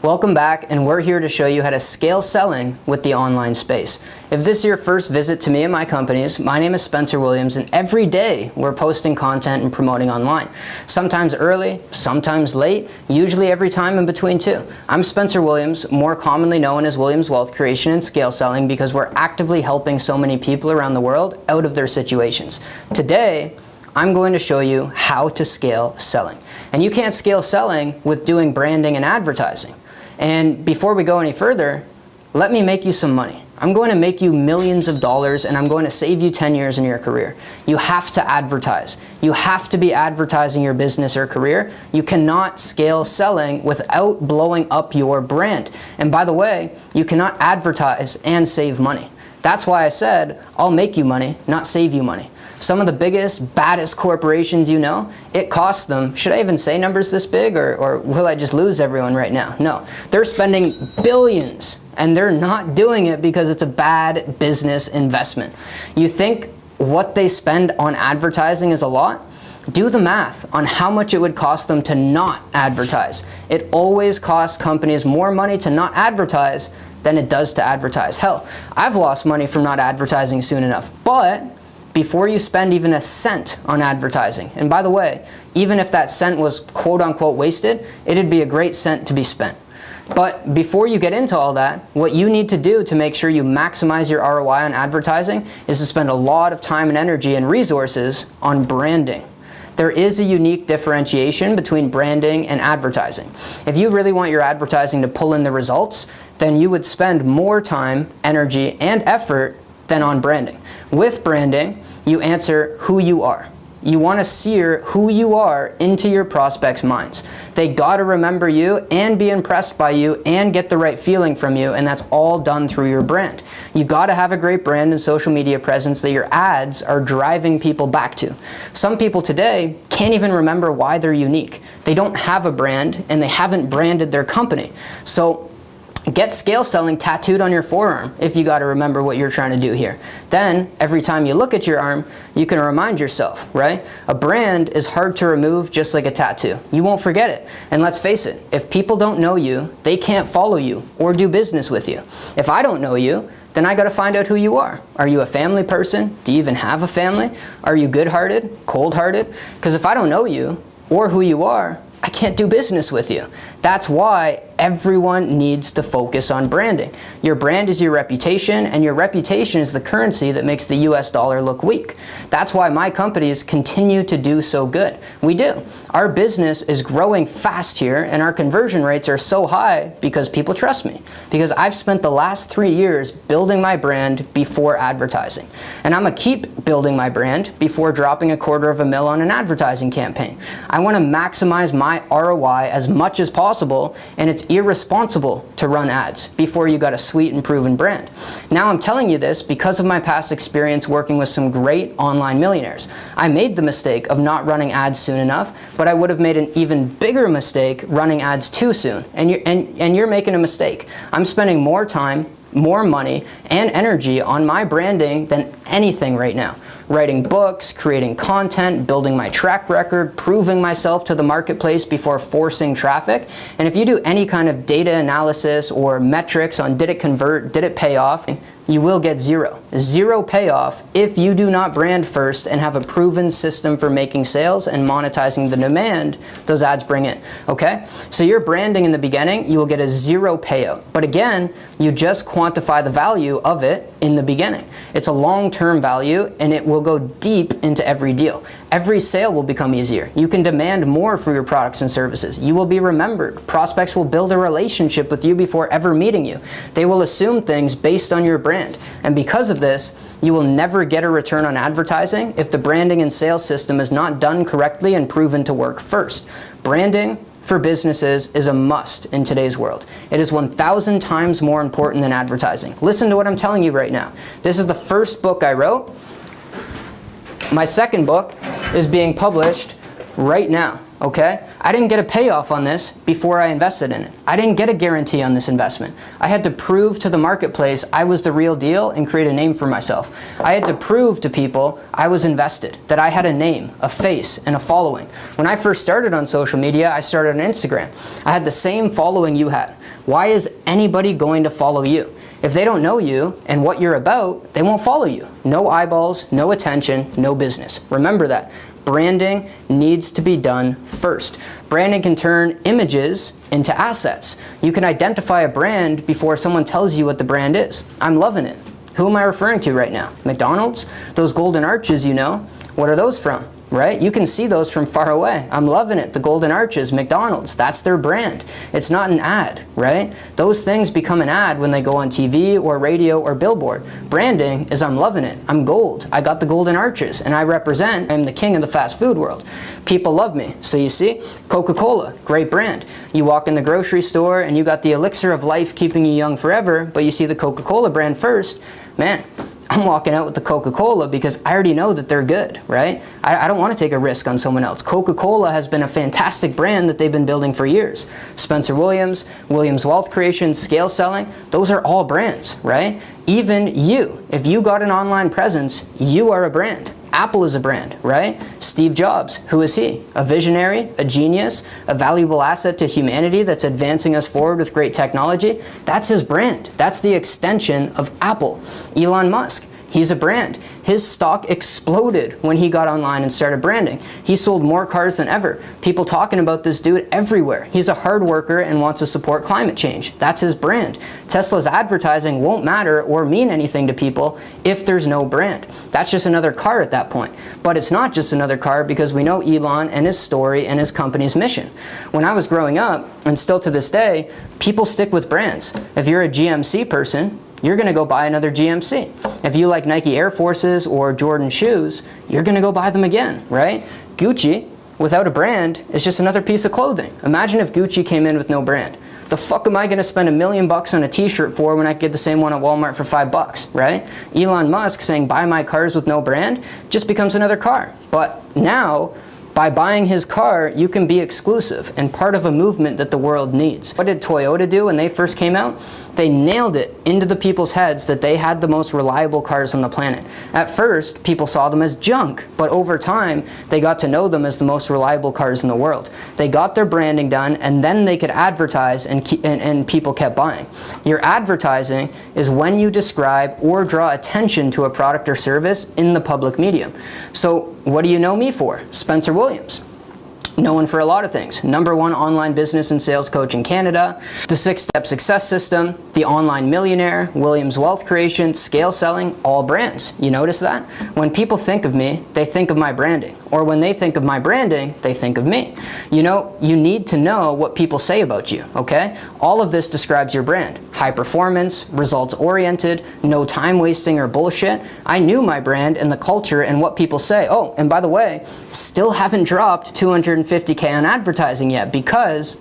Welcome back, and we're here to show you how to scale selling with the online space. If this is your first visit to me and my companies, my name is Spencer Williams, and every day we're posting content and promoting online. Sometimes early, sometimes late, usually every time in between too. I'm Spencer Williams, more commonly known as Williams Wealth Creation and Scale Selling, because we're actively helping so many people around the world out of their situations. Today, I'm going to show you how to scale selling. And you can't scale selling with doing branding and advertising. And before we go any further, let me make you some money. I'm going to make you millions of dollars, and I'm going to save you 10 years in your career. You have to advertise. You have to be advertising your business or career. You cannot scale selling without blowing up your brand. And by the way, you cannot advertise and save money. That's why I said, I'll make you money, not save you money. Some of the biggest, baddest corporations you know, it costs them, should I even say numbers this big, or will I just lose everyone right now? No, they're spending billions, and they're not doing it because it's a bad business investment. You think what they spend on advertising is a lot? Do the math on how much it would cost them to not advertise. It always costs companies more money to not advertise than it does to advertise. Hell, I've lost money from not advertising soon enough, but before you spend even a cent on advertising, and by the way, even if that cent was quote-unquote wasted, it'd be a great cent to be spent. But before you get into all that, what you need to do to make sure you maximize your ROI on advertising is to spend a lot of time and energy and resources on branding. There is a unique differentiation between branding and advertising. If you really want your advertising to pull in the results, then you would spend more time, energy, and effort than on branding. With branding, you answer who you are. You want to sear who you are into your prospects' minds. They got to remember you and be impressed by you and get the right feeling from you, and that's all done through your brand. You got to have a great brand and social media presence that your ads are driving people back to. Some people today can't even remember why they're unique. They don't have a brand, and they haven't branded their company. So get scale selling tattooed on your forearm if you got to remember what you're trying to do here. Then, every time you look at your arm, you can remind yourself, right? A brand is hard to remove just like a tattoo. You won't forget it. And let's face it, if people don't know you, they can't follow you or do business with you. If I don't know you, then I got to find out who you are. Are you a family person? Do you even have a family? Are you good-hearted, cold-hearted? Because if I don't know you or who you are, I can't do business with you. That's why everyone needs to focus on branding. Your brand is your reputation, and your reputation is the currency that makes the US dollar look weak. That's why my companies continue to do so good. We do. Our business is growing fast here, and our conversion rates are so high because people trust me. Because I've spent the last 3 years building my brand before advertising. And I'm gonna keep building my brand before dropping $250,000 on an advertising campaign. I wanna maximize my ROI as much as possible, and it's irresponsible to run ads before you got a sweet and proven brand. Now I'm telling you this because of my past experience working with some great online millionaires. I made the mistake of not running ads soon enough, but I would have made an even bigger mistake running ads too soon. And you're making a mistake. I'm spending more time, more money, and energy on my branding than anything right now. Writing books, creating content, building my track record, proving myself to the marketplace before forcing traffic. And if you do any kind of data analysis or metrics on did it convert, did it pay off, you will get zero. Zero payoff if you do not brand first and have a proven system for making sales and monetizing the demand those ads bring in, okay? So your branding in the beginning, you will get a zero payout. But again, you just quantify the value of it in the beginning. It's a long-term value, and it will go deep into every deal. Every sale will become easier. You can demand more for your products and services. You will be remembered. Prospects will build a relationship with you before ever meeting you. They will assume things based on your brand. And because of this, you will never get a return on advertising if the branding and sales system is not done correctly and proven to work first. Branding for businesses is a must in today's world. It is 1,000 times more important than advertising. Listen to what I'm telling you right now. This is the first book I wrote. My second book is being published right now. okay? I didn't get a payoff on this before I invested in it. I didn't get a guarantee on this investment. I had to prove to the marketplace I was the real deal and create a name for myself. I had to prove to people I was invested, that I had a name, a face, and a following. When I first started on social media, I started on Instagram. I had the same following you had. Why is anybody going to follow you? If they don't know you and what you're about, they won't follow you. No eyeballs, no attention, no business. Remember that. Branding needs to be done first. Branding can turn images into assets. You can identify a brand before someone tells you what the brand is. I'm loving it. Who am I referring to right now? McDonald's? Those golden arches, you know? What are those from? Right? You can see those from far away. I'm loving it. The golden arches, McDonald's, that's their brand. It's not an ad, right? Those things become an ad when they go on TV or radio or billboard. Branding is I'm loving it. I'm gold. I got the golden arches and I'm the king of the fast food world. People love me. So you see, Coca-Cola, great brand. You walk in the grocery store and you got the elixir of life keeping you young forever, but you see the Coca-Cola brand first, man, I'm walking out with the Coca-Cola because I already know that they're good, right? I don't want to take a risk on someone else. Coca-Cola has been a fantastic brand that they've been building for years. Spencer Williams, Williams Wealth Creation, Scale Selling, those are all brands, right? Even you, if you got an online presence, you are a brand. Apple is a brand, right? Steve Jobs, who is he? A visionary, a genius, a valuable asset to humanity that's advancing us forward with great technology. That's his brand. That's the extension of Apple. Elon Musk, he's a brand. His stock exploded when he got online and started branding. He sold more cars than ever. People talking about this dude everywhere. He's a hard worker and wants to support climate change. That's his brand. Tesla's advertising won't matter or mean anything to people if there's no brand. That's just another car at that point. But it's not just another car because we know Elon and his story and his company's mission. When I was growing up, and still to this day, people stick with brands. If you're a GMC person, you're going to go buy another GMC. If you like Nike Air Forces or Jordan shoes, you're going to go buy them again, right? Gucci, without a brand, is just another piece of clothing. Imagine if Gucci came in with no brand. The fuck am I going to spend $1 million on a t-shirt for when I can get the same one at Walmart for $5, right? Elon Musk saying buy my cars with no brand just becomes another car. But now, by buying his car, you can be exclusive and part of a movement that the world needs. What did Toyota do when they first came out? They nailed it into the people's heads that they had the most reliable cars on the planet. At first, people saw them as junk, but over time, they got to know them as the most reliable cars in the world. They got their branding done, and then they could advertise, and people kept buying. Your advertising is when you describe or draw attention to a product or service in the public medium. So what do you know me for? Spencer Williams. Known for a lot of things. #1 online business and sales coach in Canada, the 6-step success system, the online millionaire, Williams Wealth Creation, Scale Selling, all brands. You notice that? When people think of me, they think of my branding. Or when they think of my branding, they think of me. You know, you need to know what people say about you, okay? All of this describes your brand. High performance, results oriented, no time wasting or bullshit. I knew my brand and the culture and what people say. Oh, and by the way, still haven't dropped $250K on advertising yet because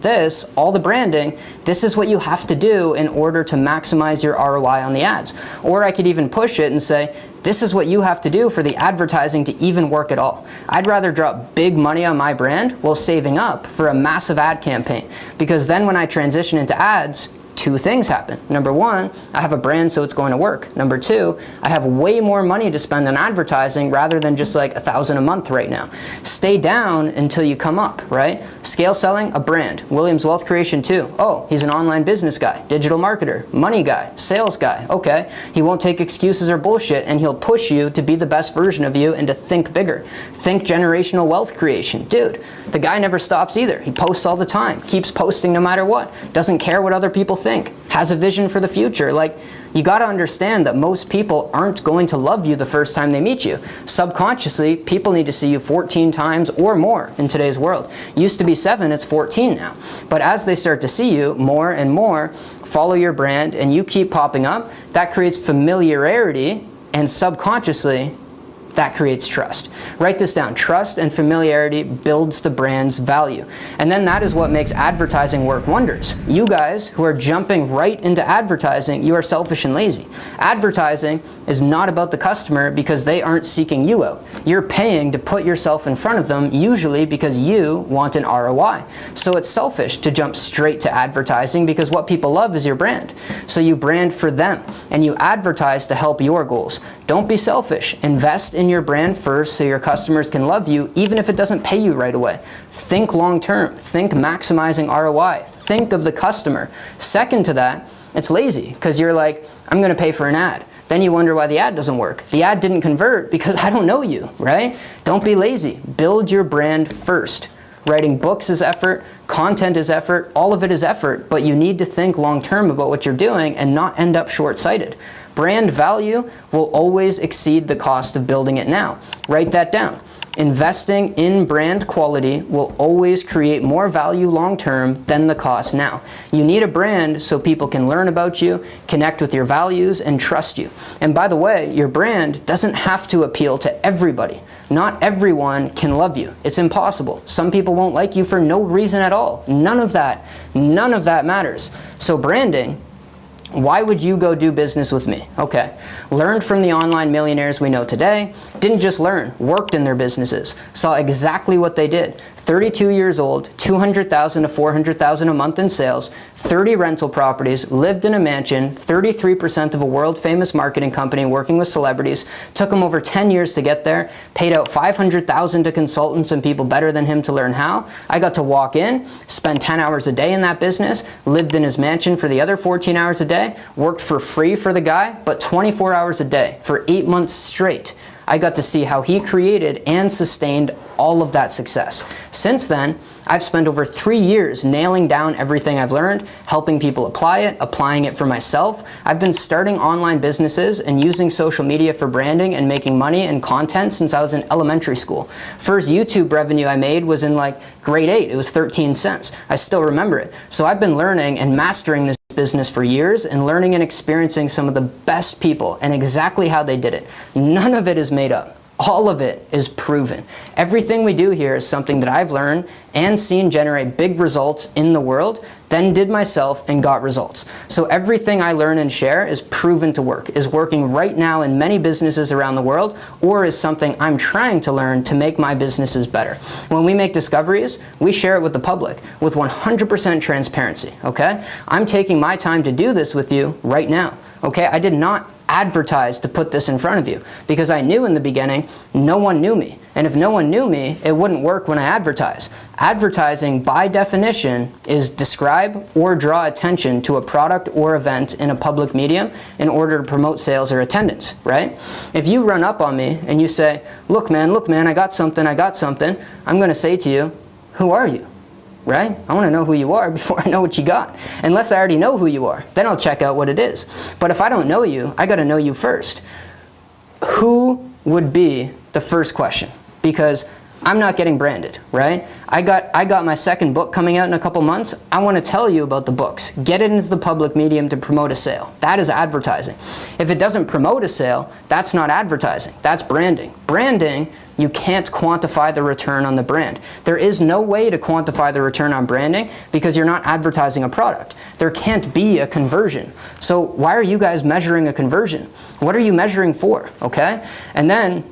all the branding, this is what you have to do in order to maximize your ROI on the ads. Or I could even push it and say, this is what you have to do for the advertising to even work at all. I'd rather drop big money on my brand while saving up for a massive ad campaign, because then when I transition into ads, 2 things happen. #1, I have a brand, so it's going to work. #2, I have way more money to spend on advertising rather than just like $1,000 a month right now. Stay down until you come up, right? Scale Selling, a brand. Williams Wealth Creation too. Oh, he's an online business guy, digital marketer, money guy, sales guy. Okay, he won't take excuses or bullshit, and he'll push you to be the best version of you and to think bigger. Think generational wealth creation. Dude, the guy never stops either. He posts all the time, keeps posting no matter what, doesn't care what other people think. Has a vision for the future. Like, you got to understand that most people aren't going to love you the first time they meet you. Subconsciously, people need to see you 14 times or more in today's world. Used to be 7, it's 14 now. But as they start to see you more and more, follow your brand, and you keep popping up, that creates familiarity, and subconsciously, That creates trust. Write this down. Trust and familiarity builds the brand's value. And then that is what makes advertising work wonders. You guys who are jumping right into advertising, you are selfish and lazy. Advertising is not about the customer because they aren't seeking you out. You're paying to put yourself in front of them, usually because you want an ROI. So it's selfish to jump straight to advertising because what people love is your brand. So you brand for them and you advertise to help your goals. Don't be selfish. Invest in your brand first so your customers can love you even if it doesn't pay you right away. Think long term. Think maximizing ROI. Think of the customer. Second to that, it's lazy because you're like, I'm going to pay for an ad. Then you wonder why the ad doesn't work. The ad didn't convert because I don't know you, right? Don't be lazy. Build your brand first. Writing books is effort, content is effort, all of it is effort, but you need to think long term about what you're doing and not end up short-sighted. Brand value will always exceed the cost of building it now. Write that down. Investing in brand quality will always create more value long term than the cost now. You need a brand so people can learn about you, connect with your values, and trust you. And by the way, your brand doesn't have to appeal to everybody. Not everyone can love you. It's impossible. Some people won't like you for no reason at all. None of that matters. So branding, why would you go do business with me? Okay, learned from the online millionaires we know today, didn't just learn, worked in their businesses, saw exactly what they did. 32 years old, $200,000 to $400,000 a month in sales, 30 rental properties, lived in a mansion, 33% of a world-famous marketing company working with celebrities, took him over 10 years to get there, paid out $500,000 to consultants and people better than him to learn how. I got to walk in, spend 10 hours a day in that business, lived in his mansion for the other 14 hours a day, worked for free for the guy, but 24 hours a day for 8 months straight. I got to see how he created and sustained all of that success. Since then, I've spent over 3 years nailing down everything I've learned, helping people apply it, applying it for myself. I've been starting online businesses and using social media for branding and making money and content since I was in elementary school. First YouTube revenue I made was in like grade 8. It was 13 cents. I still remember it. So I've been learning and mastering this business for years and learning and experiencing some of the best people and exactly how they did it. None of it is made up. All of it is proven. Everything we do here is something that I've learned and seen generate big results in the world, then did myself and got results. So everything I learn and share is proven to work, is working right now in many businesses around the world, or is something I'm trying to learn to make my businesses better. When we make discoveries, we share it with the public with 100% transparency, okay? I'm taking my time to do this with you right now, okay? I did not advertise to put this in front of you because I knew in the beginning no one knew me. And if no one knew me, it wouldn't work when I advertise. Advertising, by definition, is describe or draw attention to a product or event in a public medium in order to promote sales or attendance, right? If you run up on me and you say, look man, I got something, I'm going to say to you, who are you? Right? I want to know who you are before I know what you got. Unless I already know who you are, then I'll check out what it is. But if I don't know you, I got to know you first. Who would be the first question? Because I'm not getting branded, right? I got my second book coming out in a couple months. I want to tell you about the books. Get it into the public medium to promote a sale. That is advertising. If it doesn't promote a sale, that's not advertising. That's branding. Branding, you can't quantify the return on the brand. There is no way to quantify the return on branding because you're not advertising a product. There can't be a conversion. So why are you guys measuring a conversion? What are you measuring for, okay? And then,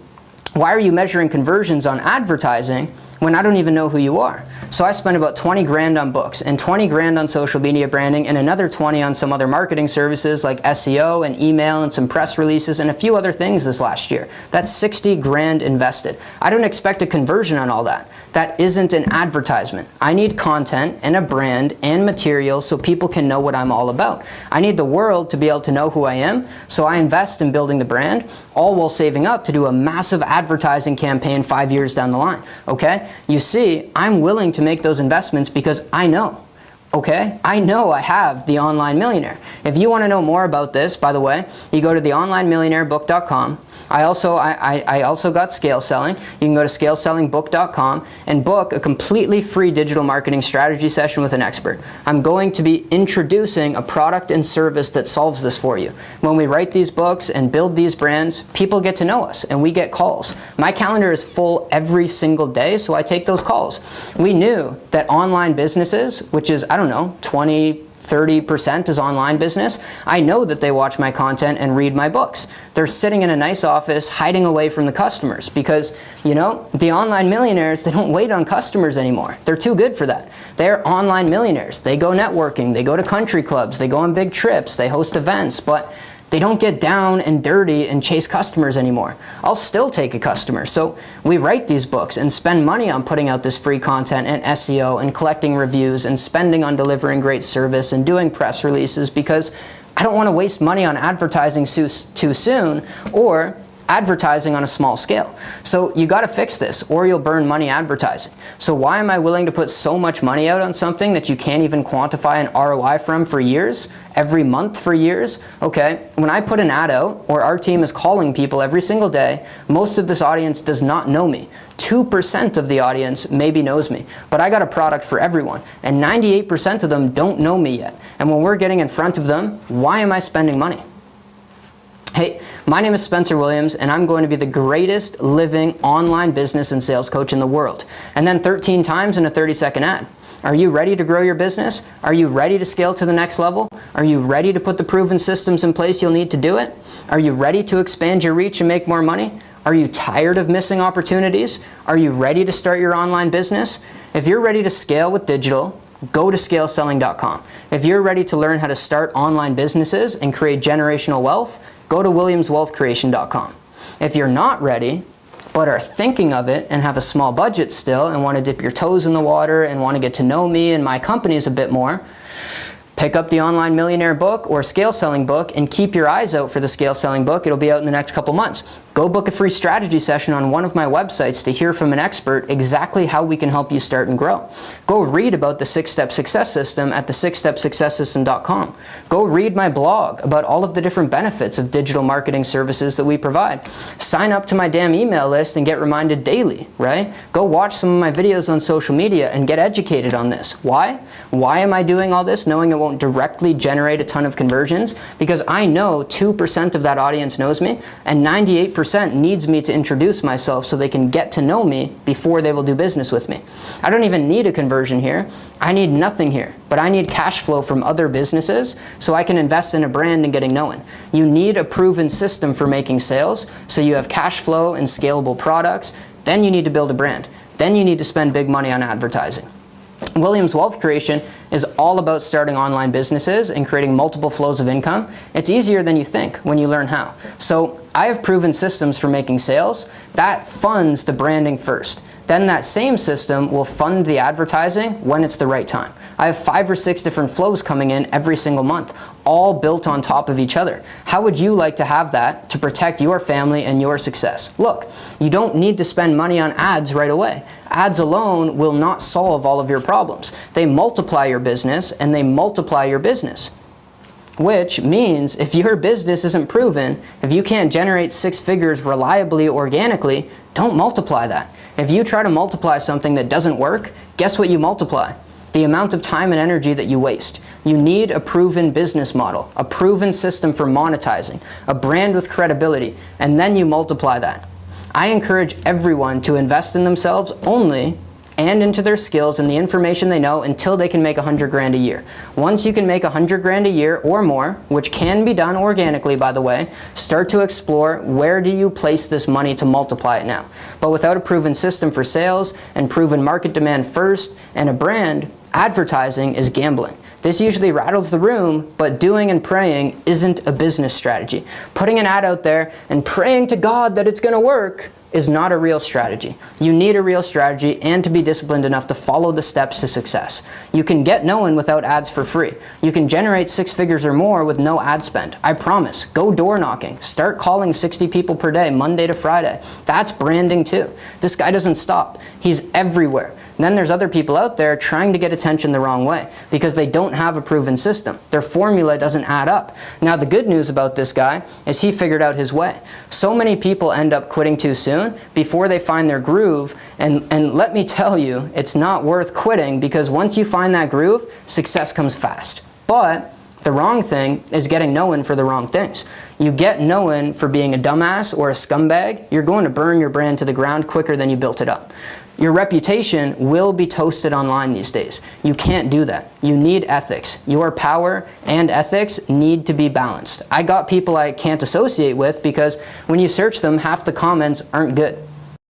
why are you measuring conversions on advertising when I don't even know who you are? So I spent about 20 grand on books and 20 grand on social media branding and another 20 on some other marketing services like SEO and email and some press releases and a few other things this last year. That's 60 grand invested. I don't expect a conversion on all that. That isn't an advertisement. I need content and a brand and material so people can know what I'm all about. I need the world to be able to know who I am, so I invest in building the brand, all while saving up to do a massive advertising campaign 5 years down the line, okay? You see, I'm willing to make those investments because I know. Okay, I know I have The Online Millionaire. If you want to know more about this, by the way, you go to theonlinemillionairebook.com. I also got Scale Selling. You can go to scalesellingbook.com and book a completely free digital marketing strategy session with an expert. I'm going to be introducing a product and service that solves this for you. When we write these books and build these brands, people get to know us and we get calls. My calendar is full every single day, so I take those calls. We knew that online businesses, which is, I don't know, 30% is online business. I know that they watch my content and read my books. They're sitting in a nice office hiding away from the customers because, you know, the online millionaires, they don't wait on customers anymore. They're too good for that. They're online millionaires. They go networking, they go to country clubs, they go on big trips, they host events, but they don't get down and dirty and chase customers anymore. I'll still take a customer. So we write these books and spend money on putting out this free content and SEO and collecting reviews and spending on delivering great service and doing press releases because I don't want to waste money on advertising too soon or advertising on a small scale. So you got to fix this or you'll burn money advertising. So why am I willing to put so much money out on something that you can't even quantify an ROI from for years, every month for years? Okay, when I put an ad out or our team is calling people every single day, most of this audience does not know me. 2% of the audience maybe knows me, but I got a product for everyone, and 98% of them don't know me yet. And when we're getting in front of them, why am I spending money? Hey, my name is Spencer Williams, and I'm going to be the greatest living online business and sales coach in the world. And then 13 times in a 30-second ad. Are you ready to grow your business? Are you ready to scale to the next level? Are you ready to put the proven systems in place you'll need to do it? Are you ready to expand your reach and make more money? Are you tired of missing opportunities? Are you ready to start your online business? If you're ready to scale with digital, go to scaleselling.com. If you're ready to learn how to start online businesses and create generational wealth, go to williamswealthcreation.com. If you're not ready, but are thinking of it and have a small budget still and want to dip your toes in the water and want to get to know me and my companies a bit more, pick up the Online Millionaire book or Scale Selling book and keep your eyes out for the Scale Selling book. It'll be out in the next couple months. Go book a free strategy session on one of my websites to hear from an expert exactly how we can help you start and grow. Go read about the 6-Step Success System at the 6stepsuccesssystem.com. Go read my blog about all of the different benefits of digital marketing services that we provide. Sign up to my damn email list and get reminded daily, right? Go watch some of my videos on social media and get educated on this. Why? Why am I doing all this knowing it won't directly generate a ton of conversions? Because I know 2% of that audience knows me and 98% needs me to introduce myself so they can get to know me before they will do business with me. I don't even need a conversion here. I need nothing here, but I need cash flow from other businesses so I can invest in a brand and getting known. You need a proven system for making sales so you have cash flow and scalable products. Then you need to build a brand. Then you need to spend big money on advertising. Williams Wealth Creation is all about starting online businesses and creating multiple flows of income. It's easier than you think when you learn how. So I have proven systems for making sales. That funds the branding first. Then that same system will fund the advertising when it's the right time. I have 5 or 6 different flows coming in every single month, all built on top of each other. How would you like to have that to protect your family and your success? Look, you don't need to spend money on ads right away. Ads alone will not solve all of your problems. They multiply your business and they multiply your business. Which means if your business isn't proven, if you can't generate 6 figures reliably, organically, don't multiply that. If you try to multiply something that doesn't work, guess what you multiply? The amount of time and energy that you waste. You need a proven business model, a proven system for monetizing, a brand with credibility, and then you multiply that. I encourage everyone to invest in themselves only and into their skills and the information they know until they can make 100 grand a year. Once you can make 100 grand a year or more, which can be done organically, by the way, start to explore where do you place this money to multiply it now. But without a proven system for sales and proven market demand first and a brand, advertising is gambling. This usually rattles the room, but doing and praying isn't a business strategy. Putting an ad out there and praying to God that it's going to work is not a real strategy. You need a real strategy and to be disciplined enough to follow the steps to success. You can get known without ads for free. You can generate 6 figures or more with no ad spend. I promise. Go door knocking. Start calling 60 people per day, Monday to Friday. That's branding too. This guy doesn't stop. He's everywhere. And then there's other people out there trying to get attention the wrong way because they don't have a proven system. Their formula doesn't add up. Now, the good news about this guy is he figured out his way. So many people end up quitting too soon before they find their groove, and let me tell you, it's not worth quitting, because once you find that groove, success comes fast. But the wrong thing is getting known for the wrong things. You get known for being a dumbass or a scumbag, you're going to burn your brand to the ground quicker than you built it up. Your reputation will be toasted online these days. You can't do that. You need ethics. Your power and ethics need to be balanced. I got people I can't associate with because when you search them, half the comments aren't good.